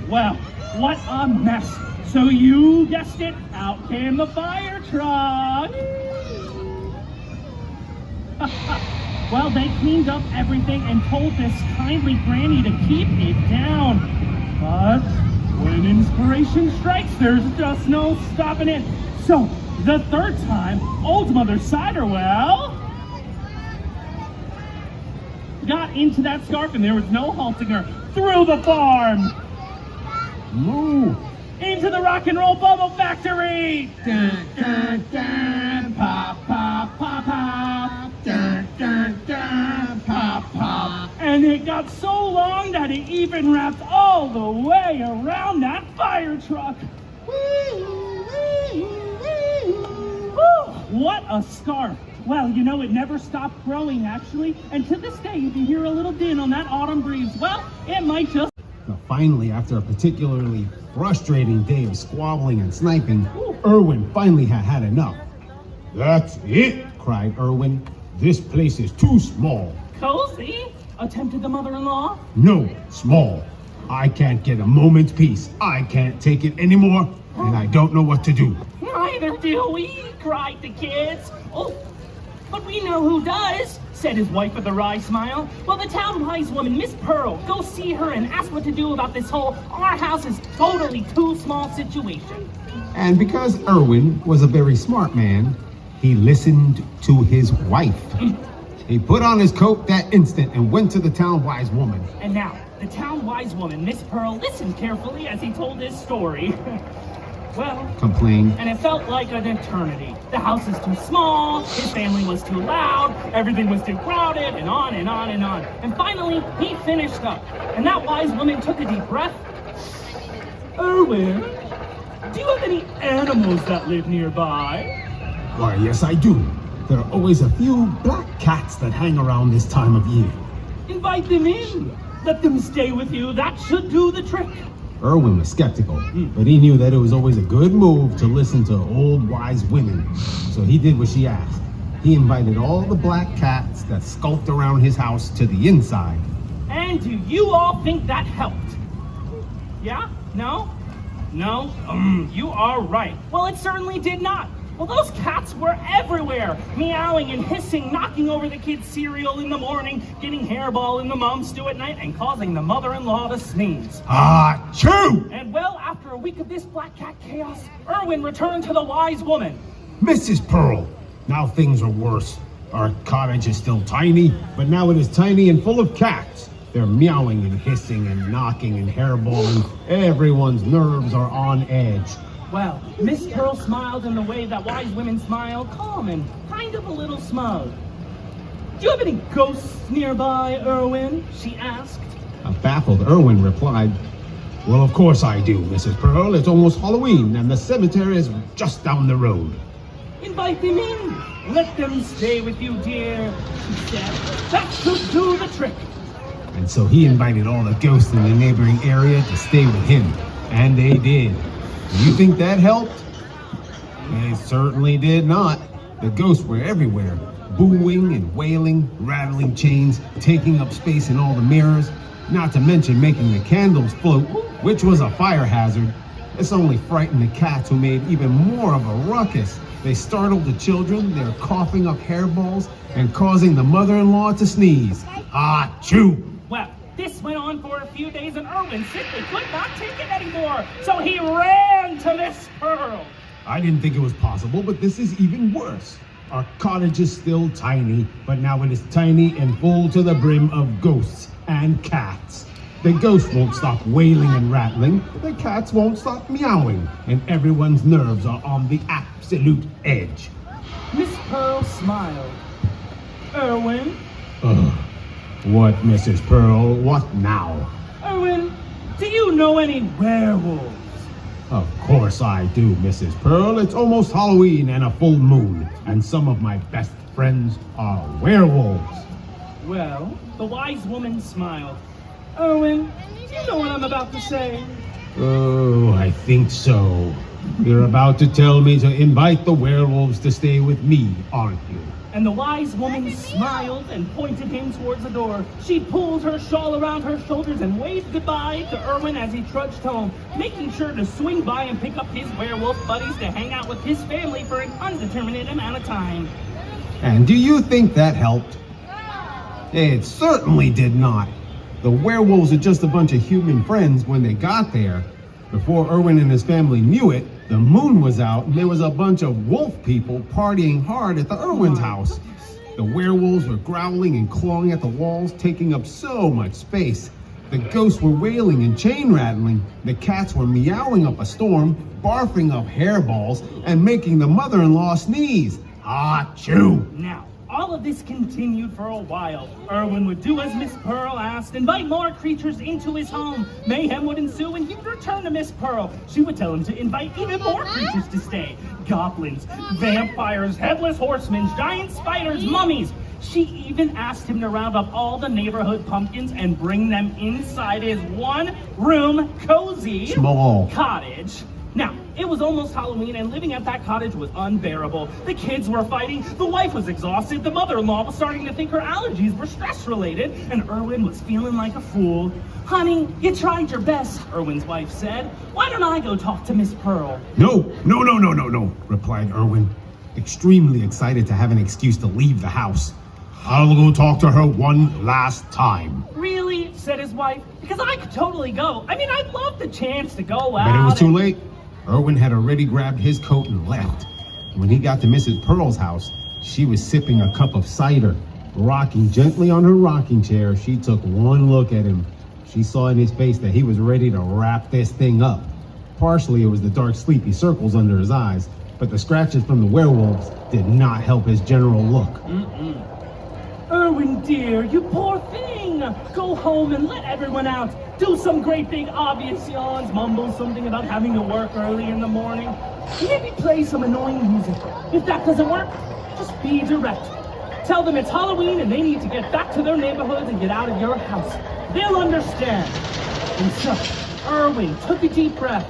Well, what a mess. So you guessed it, out came the fire truck. Well, they cleaned up everything and told this kindly granny to keep it down. But when inspiration strikes, there's just no stopping it. So, the third time, Old Mother Ciderwell got into that scarf and there was no halting her. Through the farm! Moo! Into the rock and roll bubble factory! Dun, dun, dun, pop, pop, pop, pop. Dun, dun, dun, pop, pop. And it got so long that it even wrapped all the way around that fire truck. Woo, what a scarf. Well, you know, it never stopped growing, actually. And to this day, if you hear a little din on that autumn breeze, well, it might just... Now, finally, after a particularly frustrating day of squabbling and sniping, Erwin finally had enough. "That's it," cried Erwin. "This place is too small." Cozy? Attempted the mother-in-law. "No, small. I can't get a moment's peace. I can't take it anymore, and I don't know what to do." Neither do we, cried the kids. Oh, but we know who does, said his wife with a wry smile. Well, the town wise woman, Miss Pearl, go see her and ask what to do about this whole our house is totally too small situation. And because Erwin was a very smart man, he listened to his wife. He put on his coat that instant and went to the town wise woman. And now, the town wise woman, Miss Pearl, listened carefully as he told his story. Well, Complained. and it felt like an eternity. The house is too small, his family was too loud, everything was too crowded, and on and on and on. And finally, he finished up. And that wise woman took a deep breath. Erwin, do you have any animals that live nearby? Why, yes, I do. There are always a few black cats that hang around this time of year. Invite them in. Let them stay with you. That should do the trick. Erwin was skeptical, but he knew that it was always a good move to listen to old wise women. So he did what she asked. He invited all the black cats that skulked around his house to the inside. And do you all think that helped? Yeah? No? No? You are right. Well, it certainly did not. Well, those cats were everywhere, meowing and hissing, knocking over the kids' cereal in the morning, getting hairball in the mom stew at night, and causing the mother-in-law to sneeze. Achoo! And well, after a week of this black cat chaos, Erwin returned to the wise woman. Mrs. Pearl, now things are worse. Our cottage is still tiny, but now it is tiny and full of cats. They're meowing and hissing and knocking and hairballing. Everyone's nerves are on edge. Well, Miss Pearl smiled in the way that wise women smile, calm and kind of a little smug. Do you have any ghosts nearby, Erwin? She asked. A baffled Erwin replied, "Well, of course I do, Mrs. Pearl. It's almost Halloween, and the cemetery is just down the road." Invite them in. Let them stay with you, dear, she said. That should do the trick. And so he invited all the ghosts in the neighboring area to stay with him, and they did. You think that helped? It certainly did not. The ghosts were everywhere, booing and wailing, rattling chains, taking up space in all the mirrors, not to mention making the candles float, which was a fire hazard. This only frightened the cats, who made even more of a ruckus. They startled the children, they were coughing up hairballs and causing the mother-in-law to sneeze. Achoo! Well, this went on for a few days, and Erwin simply could not take it anymore, so he ran to Miss Pearl. I didn't think it was possible, but this is even worse. Our cottage is still tiny, but now it is tiny and full to the brim of ghosts and cats. The ghosts won't stop wailing and rattling, the cats won't stop meowing, and everyone's nerves are on the absolute edge. Miss Pearl smiled. Erwin? What, Mrs. Pearl? What now? Erwin, do you know any werewolves? Of course I do, Mrs. Pearl. It's almost Halloween and a full moon, and some of my best friends are werewolves. Well, the wise woman smiled. Erwin, do you know what I'm about to say? Oh, I think so. You're about to tell me to invite the werewolves to stay with me, aren't you? And the wise woman smiled and pointed him towards the door. She pulled her shawl around her shoulders and waved goodbye to Erwin as he trudged home, making sure to swing by and pick up his werewolf buddies to hang out with his family for an undeterminate amount of time. And do you think that helped? It certainly did not. The werewolves are just a bunch of human friends when they got there. Before Erwin and his family knew it, the moon was out and there was a bunch of wolf people partying hard at the Erwin's house. The werewolves were growling and clawing at the walls, taking up so much space. The ghosts were wailing and chain rattling. The cats were meowing up a storm, barfing up hairballs, and making the mother-in-law sneeze. Achoo! Now, all of this continued for a while. Erwin would do as Miss Pearl asked, invite more creatures into his home. Mayhem would ensue and he would return to Miss Pearl. She would tell him to invite even more creatures to stay. Goblins, vampires, headless horsemen, giant spiders, mummies. She even asked him to round up all the neighborhood pumpkins and bring them inside his one-room cozy small cottage. Now, it was almost Halloween and living at that cottage was unbearable. The kids were fighting, the wife was exhausted, the mother-in-law was starting to think her allergies were stress-related, and Erwin was feeling like a fool. Honey, you tried your best, Erwin's wife said. Why don't I go talk to Miss Pearl? No, replied Erwin, extremely excited to have an excuse to leave the house. I'll go talk to her one last time. Really? Said his wife. Because I could totally go. I mean, I'd love the chance to go out. But it was too late. Erwin had already grabbed his coat and left. When he got to Mrs. Pearl's house, she was sipping a cup of cider. Rocking gently on her rocking chair, she took one look at him. She saw in his face that he was ready to wrap this thing up. Partially, it was the dark, sleepy circles under his eyes, but the scratches from the werewolves did not help his general look. Erwin, dear, you poor thing. Go home and let everyone out. Do some great big obvious yawns. Mumble something about having to work early in the morning. Maybe play some annoying music. If that doesn't work, just be direct. Tell them it's Halloween and they need to get back to their neighborhoods and get out of your house. They'll understand. And so, Erwin took a deep breath,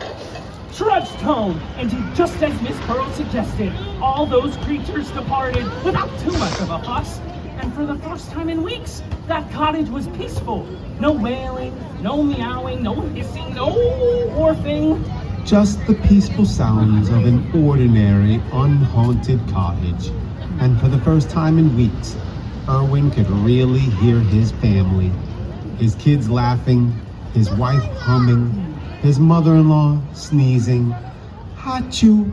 trudged home, and did just as Miss Pearl suggested. All those creatures departed without too much of a fuss. And for the first time in weeks, that cottage was peaceful. No wailing, no meowing, no hissing, no orphing. Just the peaceful sounds of an ordinary, unhaunted cottage. And for the first time in weeks, Erwin could really hear his family. His kids laughing, his wife humming, his mother-in-law sneezing. Achoo!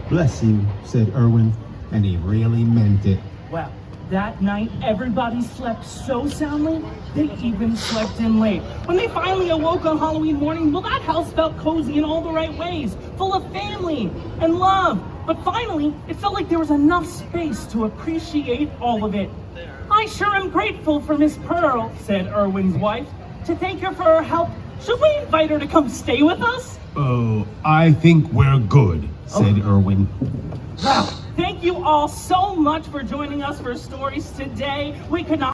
Bless you, said Erwin, and he really meant it. Well, that night, everybody slept so soundly, they even slept in late. When they finally awoke on Halloween morning, well, that house felt cozy in all the right ways, full of family and love. But finally, it felt like there was enough space to appreciate all of it. I sure am grateful for Miss Pearl, said Erwin's wife. To thank her for her help, should we invite her to come stay with us? Oh, I think we're good, said Erwin. Well, thank you all so much for joining us for stories today. We could not